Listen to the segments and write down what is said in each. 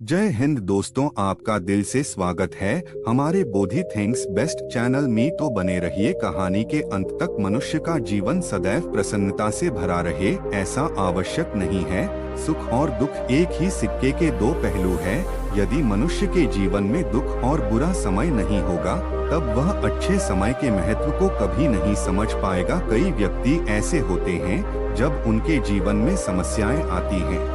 जय हिंद दोस्तों, आपका दिल से स्वागत है हमारे बोधि थिंग्स बेस्ट चैनल में। तो बने रहिए कहानी के अंत तक। मनुष्य का जीवन सदैव प्रसन्नता से भरा रहे ऐसा आवश्यक नहीं है। सुख और दुख एक ही सिक्के के दो पहलू हैं। यदि मनुष्य के जीवन में दुख और बुरा समय नहीं होगा तब वह अच्छे समय के महत्व को कभी नहीं समझ पाएगा। कई व्यक्ति ऐसे होते हैं जब उनके जीवन में समस्याएं आती हैं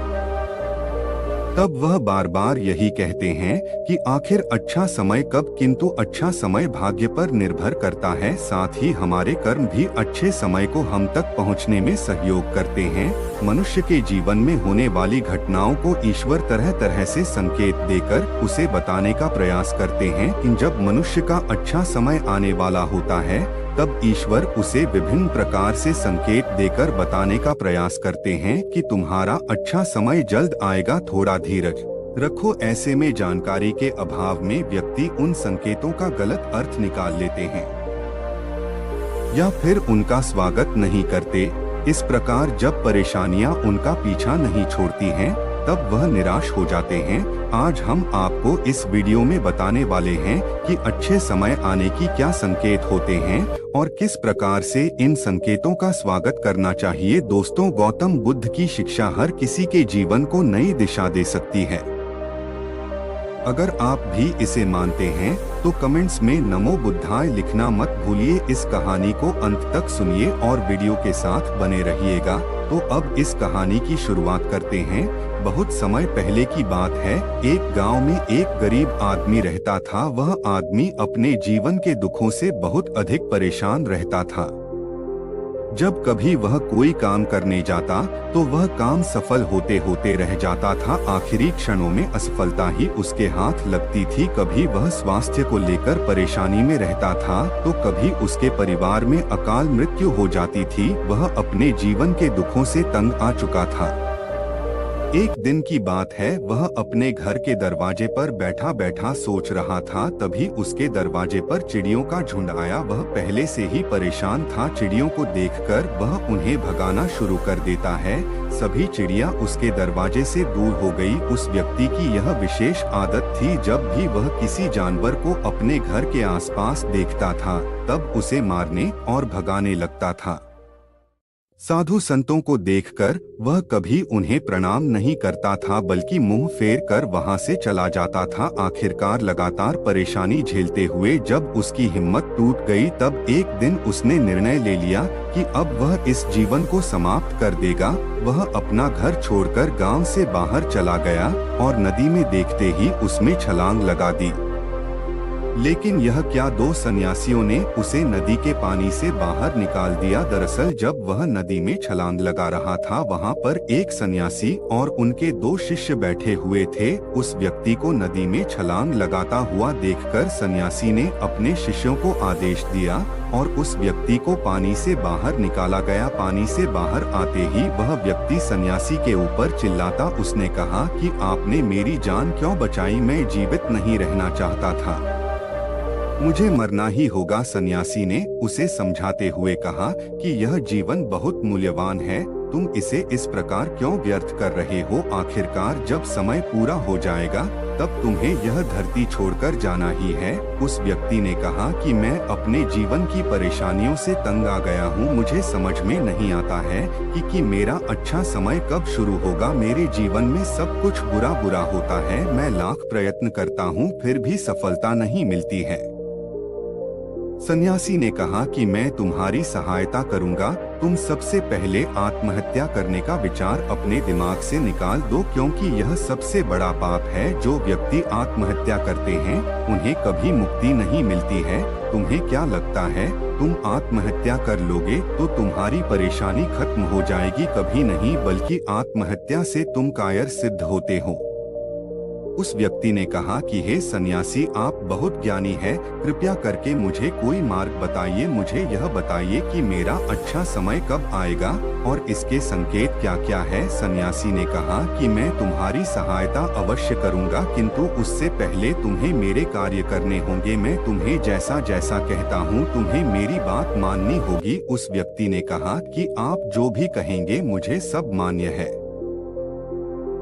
तब वह बार बार यही कहते हैं कि आखिर अच्छा समय कब, किंतु अच्छा समय भाग्य पर निर्भर करता है। साथ ही हमारे कर्म भी अच्छे समय को हम तक पहुंचने में सहयोग करते हैं। मनुष्य के जीवन में होने वाली घटनाओं को ईश्वर तरह तरह से संकेत देकर उसे बताने का प्रयास करते हैं कि जब मनुष्य का अच्छा समय आने वाला होता है तब ईश्वर उसे विभिन्न प्रकार से संकेत देकर बताने का प्रयास करते हैं कि तुम्हारा अच्छा समय जल्द आएगा, थोड़ा धीरज रखो। ऐसे में जानकारी के अभाव में व्यक्ति उन संकेतों का गलत अर्थ निकाल लेते हैं या फिर उनका स्वागत नहीं करते। इस प्रकार जब परेशानियां उनका पीछा नहीं छोड़ती हैं तब वह निराश हो जाते हैं। आज हम आपको इस वीडियो में बताने वाले हैं कि अच्छे समय आने की क्या संकेत होते हैं और किस प्रकार से इन संकेतों का स्वागत करना चाहिए। दोस्तों, गौतम बुद्ध की शिक्षा हर किसी के जीवन को नई दिशा दे सकती है। अगर आप भी इसे मानते हैं तो कमेंट्स में नमो बुद्धाय लिखना मत भूलिए। इस कहानी को अंत तक सुनिए और वीडियो के साथ बने रहिएगा। तो अब इस कहानी की शुरुआत करते हैं। बहुत समय पहले की बात है। एक गांव में एक गरीब आदमी रहता था। वह आदमी अपने जीवन के दुखों से बहुत अधिक परेशान रहता था। जब कभी वह कोई काम करने जाता तो वह काम सफल होते होते रह जाता था। आखिरी क्षणों में असफलता ही उसके हाथ लगती थी। कभी वह स्वास्थ्य को लेकर परेशानी में रहता था तो कभी उसके परिवार में अकाल मृत्यु हो जाती थी। वह अपने जीवन के दुखों से तंग आ चुका था। एक दिन की बात है, वह अपने घर के दरवाजे पर बैठा बैठा सोच रहा था। तभी उसके दरवाजे पर चिड़ियों का झुंड आया। वह पहले से ही परेशान था। चिड़ियों को देखकर वह उन्हें भगाना शुरू कर देता है। सभी चिड़िया उसके दरवाजे से दूर हो गई। उस व्यक्ति की यह विशेष आदत थी, जब भी वह किसी जानवर को अपने घर के आसपास देखता था तब उसे मारने और भगाने लगता था। साधु संतों को देखकर वह कभी उन्हें प्रणाम नहीं करता था बल्कि मुंह फेर कर वहां से चला जाता था। आखिरकार लगातार परेशानी झेलते हुए जब उसकी हिम्मत टूट गई तब एक दिन उसने निर्णय ले लिया कि अब वह इस जीवन को समाप्त कर देगा। वह अपना घर छोड़कर गांव से बाहर चला गया और नदी में देखते ही उसमें छलांग लगा दी। लेकिन यह क्या, दो सन्यासियों ने उसे नदी के पानी से बाहर निकाल दिया। दरअसल जब वह नदी में छलांग लगा रहा था वहां पर एक सन्यासी और उनके दो शिष्य बैठे हुए थे। उस व्यक्ति को नदी में छलांग लगाता हुआ देखकर सन्यासी ने अपने शिष्यों को आदेश दिया और उस व्यक्ति को पानी से बाहर निकाला गया। पानी से बाहर आते ही वह व्यक्ति सन्यासी के ऊपर चिल्लाता। उसने कहा कि आपने मेरी जान क्यों बचाई, मैं जीवित नहीं रहना चाहता था, मुझे मरना ही होगा। सन्यासी ने उसे समझाते हुए कहा कि यह जीवन बहुत मूल्यवान है, तुम इसे इस प्रकार क्यों व्यर्थ कर रहे हो। आखिरकार जब समय पूरा हो जाएगा तब तुम्हें यह धरती छोड़कर जाना ही है। उस व्यक्ति ने कहा कि मैं अपने जीवन की परेशानियों से तंग आ गया हूँ। मुझे समझ में नहीं आता है कि मेरा अच्छा समय कब शुरू होगा। मेरे जीवन में सब कुछ बुरा बुरा होता है। मैं लाख प्रयत्न करता हूँ फिर भी सफलता नहीं मिलती है। सन्यासी ने कहा कि मैं तुम्हारी सहायता करूंगा। तुम सबसे पहले आत्महत्या करने का विचार अपने दिमाग से निकाल दो, क्योंकि यह सबसे बड़ा पाप है। जो व्यक्ति आत्महत्या करते हैं उन्हें कभी मुक्ति नहीं मिलती है। तुम्हें क्या लगता है तुम आत्महत्या कर लोगे तो तुम्हारी परेशानी खत्म हो जाएगी? कभी नहीं, बल्कि आत्महत्या से तुम कायर सिद्ध होते हो। उस व्यक्ति ने कहा कि हे सन्यासी, आप बहुत ज्ञानी हैं, कृपया करके मुझे कोई मार्ग बताइए। मुझे यह बताइए कि मेरा अच्छा समय कब आएगा और इसके संकेत क्या क्या है। सन्यासी ने कहा कि मैं तुम्हारी सहायता अवश्य करूंगा, किंतु उससे पहले तुम्हें मेरे कार्य करने होंगे। मैं तुम्हें जैसा जैसा कहता हूँ तुम्हें मेरी बात माननी होगी। उस व्यक्ति ने कहा कि आप जो भी कहेंगे मुझे सब मान्य है।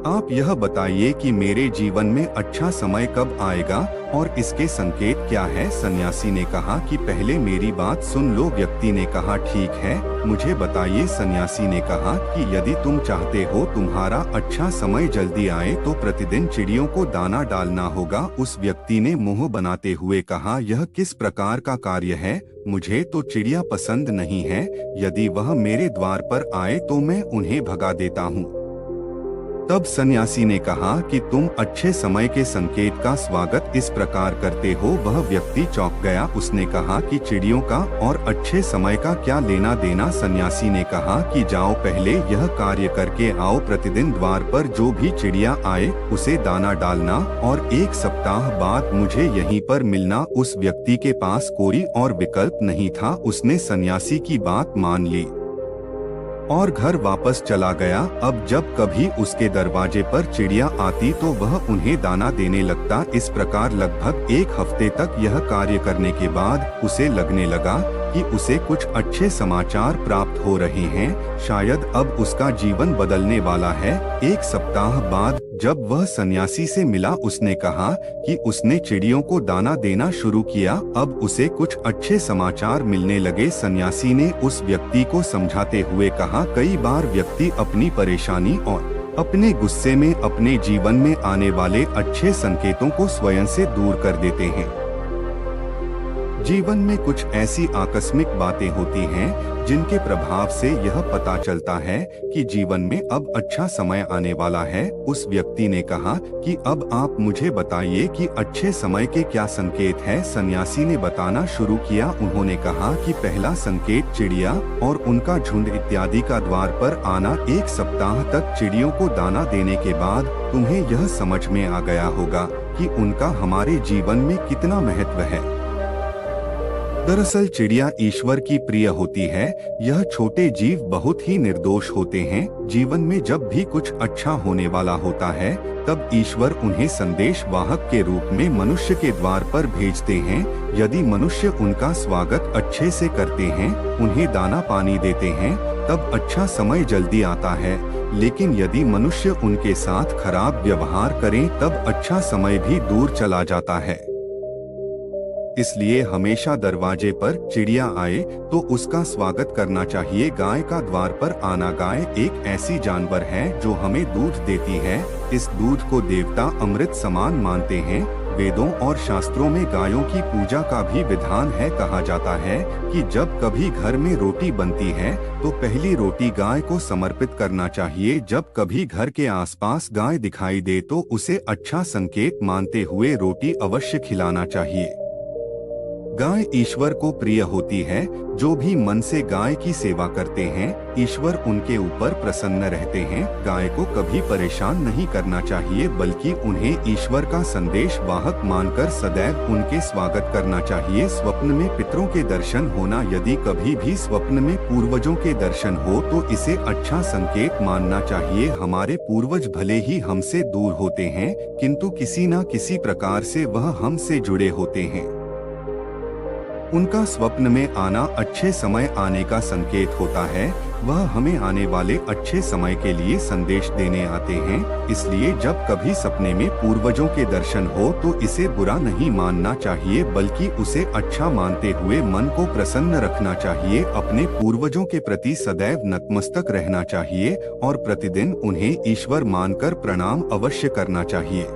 आप यह बताइए कि मेरे जीवन में अच्छा समय कब आएगा और इसके संकेत क्या है। सन्यासी ने कहा कि पहले मेरी बात सुन लो। व्यक्ति ने कहा ठीक है, मुझे बताइए। सन्यासी ने कहा कि यदि तुम चाहते हो तुम्हारा अच्छा समय जल्दी आए तो प्रतिदिन चिड़ियों को दाना डालना होगा। उस व्यक्ति ने मुंह बनाते हुए कहा, यह किस प्रकार का कार्य है? मुझे तो चिड़िया पसंद नहीं है। यदि वह मेरे द्वार पर आए तो मैं उन्हें भगा देता हूँ। तब सन्यासी ने कहा कि तुम अच्छे समय के संकेत का स्वागत इस प्रकार करते हो। वह व्यक्ति चौंक गया। उसने कहा कि चिड़ियों का और अच्छे समय का क्या लेना देना। सन्यासी ने कहा कि जाओ, पहले यह कार्य करके आओ। प्रतिदिन द्वार पर जो भी चिड़िया आए उसे दाना डालना और 1 सप्ताह बाद मुझे यहीं पर मिलना। उस व्यक्ति के पास कोई और विकल्प नहीं था। उसने सन्यासी की बात मान ली और घर वापस चला गया। अब जब कभी उसके दरवाजे पर चिड़िया आती तो वह उन्हें दाना देने लगता। इस प्रकार लगभग 1 हफ्ते तक यह कार्य करने के बाद उसे लगने लगा कि उसे कुछ अच्छे समाचार प्राप्त हो रहे हैं। शायद अब उसका जीवन बदलने वाला है। 1 सप्ताह बाद जब वह सन्यासी से मिला, उसने कहा कि उसने चिड़ियों को दाना देना शुरू किया। अब उसे कुछ अच्छे समाचार मिलने लगे। सन्यासी ने उस व्यक्ति को समझाते हुए कहा, कई बार व्यक्ति अपनी परेशानी और अपने गुस्से में अपने जीवन में आने वाले अच्छे संकेतों को स्वयं से दूर कर देते हैं। जीवन में कुछ ऐसी आकस्मिक बातें होती हैं जिनके प्रभाव से यह पता चलता है कि जीवन में अब अच्छा समय आने वाला है। उस व्यक्ति ने कहा कि अब आप मुझे बताइए कि अच्छे समय के क्या संकेत हैं। सन्यासी ने बताना शुरू किया। उन्होंने कहा कि पहला संकेत चिड़िया और उनका झुंड इत्यादि का द्वार पर आना। 1 सप्ताह तक चिड़ियों को दाना देने के बाद तुम्हें यह समझ में आ गया होगा कि उनका हमारे जीवन में कितना महत्व है। दरअसल चिड़िया ईश्वर की प्रिय होती है। यह छोटे जीव बहुत ही निर्दोष होते हैं। जीवन में जब भी कुछ अच्छा होने वाला होता है तब ईश्वर उन्हें संदेश वाहक के रूप में मनुष्य के द्वार पर भेजते हैं। यदि मनुष्य उनका स्वागत अच्छे से करते हैं, उन्हें दाना पानी देते हैं, तब अच्छा समय जल्दी आता है। लेकिन यदि मनुष्य उनके साथ खराब व्यवहार करें तब अच्छा समय भी दूर चला जाता है। इसलिए हमेशा दरवाजे पर चिड़िया आए तो उसका स्वागत करना चाहिए। गाय का द्वार पर आना। गाय एक ऐसी जानवर है जो हमें दूध देती है। इस दूध को देवता अमृत समान मानते हैं। वेदों और शास्त्रों में गायों की पूजा का भी विधान है। कहा जाता है कि जब कभी घर में रोटी बनती है तो पहली रोटी गाय को समर्पित करना चाहिए। जब कभी घर के आसपास गाय दिखाई दे तो उसे अच्छा संकेत मानते हुए रोटी अवश्य खिलाना चाहिए। गाय ईश्वर को प्रिय होती है। जो भी मन से गाय की सेवा करते हैं, ईश्वर उनके ऊपर प्रसन्न रहते हैं। गाय को कभी परेशान नहीं करना चाहिए, बल्कि उन्हें ईश्वर का संदेश वाहक मानकर सदैव उनके स्वागत करना चाहिए। स्वप्न में पितरों के दर्शन होना। यदि कभी भी स्वप्न में पूर्वजों के दर्शन हो तो इसे अच्छा संकेत मानना चाहिए। हमारे पूर्वज भले ही हमसे दूर होते हैं, किंतु किसी न किसी प्रकार से वह हमसे जुड़े होते हैं। उनका स्वप्न में आना अच्छे समय आने का संकेत होता है। वह हमें आने वाले अच्छे समय के लिए संदेश देने आते हैं। इसलिए जब कभी सपने में पूर्वजों के दर्शन हो तो इसे बुरा नहीं मानना चाहिए, बल्कि उसे अच्छा मानते हुए मन को प्रसन्न रखना चाहिए। अपने पूर्वजों के प्रति सदैव नतमस्तक रहना चाहिए और प्रतिदिन उन्हें ईश्वर मानकर प्रणाम अवश्य करना चाहिए।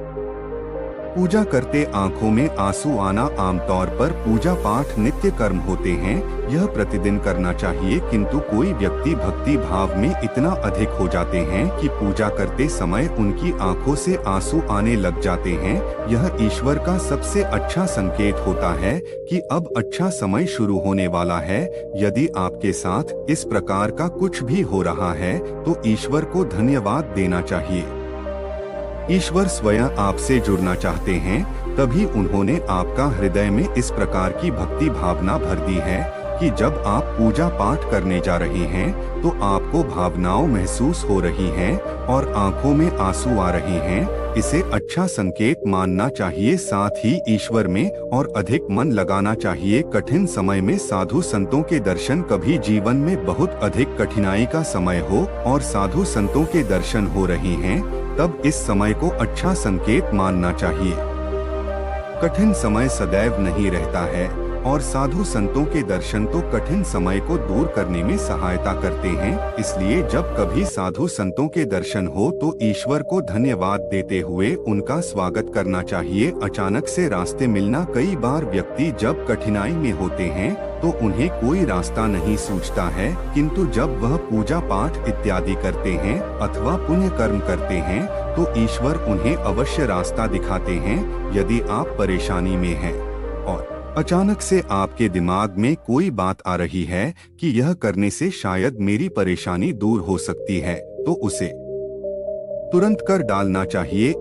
पूजा करते आंखों में आंसू आना। आमतौर पर पूजा पाठ नित्य कर्म होते हैं, यह प्रतिदिन करना चाहिए, किंतु कोई व्यक्ति भक्ति भाव में इतना अधिक हो जाते हैं कि पूजा करते समय उनकी आंखों से आंसू आने लग जाते हैं। यह ईश्वर का सबसे अच्छा संकेत होता है कि अब अच्छा समय शुरू होने वाला है। यदि आपके साथ इस प्रकार का कुछ भी हो रहा है तो ईश्वर को धन्यवाद देना चाहिए। ईश्वर स्वयं आपसे जुड़ना चाहते हैं, तभी उन्होंने आपका हृदय में इस प्रकार की भक्ति भावना भर दी है कि जब आप पूजा पाठ करने जा रहे हैं तो आपको भावनाओं महसूस हो रही हैं और आंखों में आंसू आ रहे हैं। इसे अच्छा संकेत मानना चाहिए। साथ ही ईश्वर में और अधिक मन लगाना चाहिए। कठिन समय में साधु संतों के दर्शन। कभी जीवन में बहुत अधिक कठिनाई का समय हो और साधु संतों के दर्शन हो रहे हैं तब इस समय को अच्छा संकेत मानना चाहिए। कठिन समय सदैव नहीं रहता है और साधु संतों के दर्शन तो कठिन समय को दूर करने में सहायता करते हैं। इसलिए जब कभी साधु संतों के दर्शन हो तो ईश्वर को धन्यवाद देते हुए उनका स्वागत करना चाहिए। अचानक से रास्ते मिलना, कई बार व्यक्ति जब कठिनाई में होते हैं तो उन्हें कोई रास्ता नहीं सूझता है, किंतु जब वह पूजा पाठ इत्यादि करते हैं अथवा पुण्य कर्म करते हैं तो ईश्वर उन्हें अवश्य रास्ता दिखाते हैं। यदि आप परेशानी में हैं और अचानक से आपके दिमाग में कोई बात आ रही है कि यह करने से शायद मेरी परेशानी दूर हो सकती है, तो उसे तुरंत कर डालना चाहिए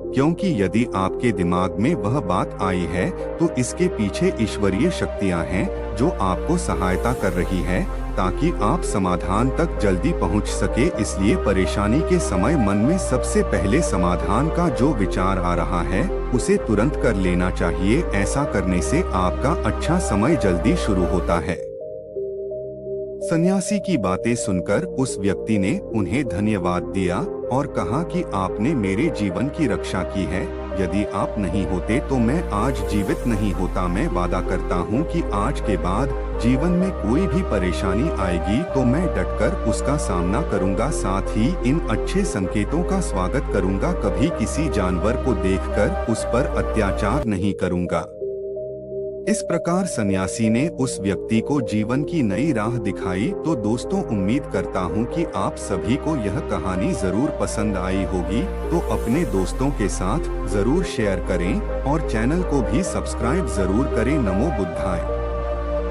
क्योंकि यदि आपके दिमाग में वह बात आई है तो इसके पीछे ईश्वरीय शक्तियां हैं जो आपको सहायता कर रही है ताकि आप समाधान तक जल्दी पहुंच सके। इसलिए परेशानी के समय मन में सबसे पहले समाधान का जो विचार आ रहा है उसे तुरंत कर लेना चाहिए। ऐसा करने से आपका अच्छा समय जल्दी शुरू होता है। सन्यासी की बातें सुनकर उस व्यक्ति ने उन्हें धन्यवाद दिया और कहा कि आपने मेरे जीवन की रक्षा की है। यदि आप नहीं होते तो मैं आज जीवित नहीं होता। मैं वादा करता हूँ कि आज के बाद जीवन में कोई भी परेशानी आएगी तो मैं डटकर उसका सामना करूँगा। साथ ही इन अच्छे संकेतों का स्वागत करूँगा। कभी किसी जानवर को देखकर उस पर अत्याचार नहीं करूँगा। इस प्रकार सन्यासी ने उस व्यक्ति को जीवन की नई राह दिखाई। तो दोस्तों, उम्मीद करता हूँ कि आप सभी को यह कहानी जरूर पसंद आई होगी। तो अपने दोस्तों के साथ जरूर शेयर करें और चैनल को भी सब्सक्राइब जरूर करें। नमो बुद्धाय।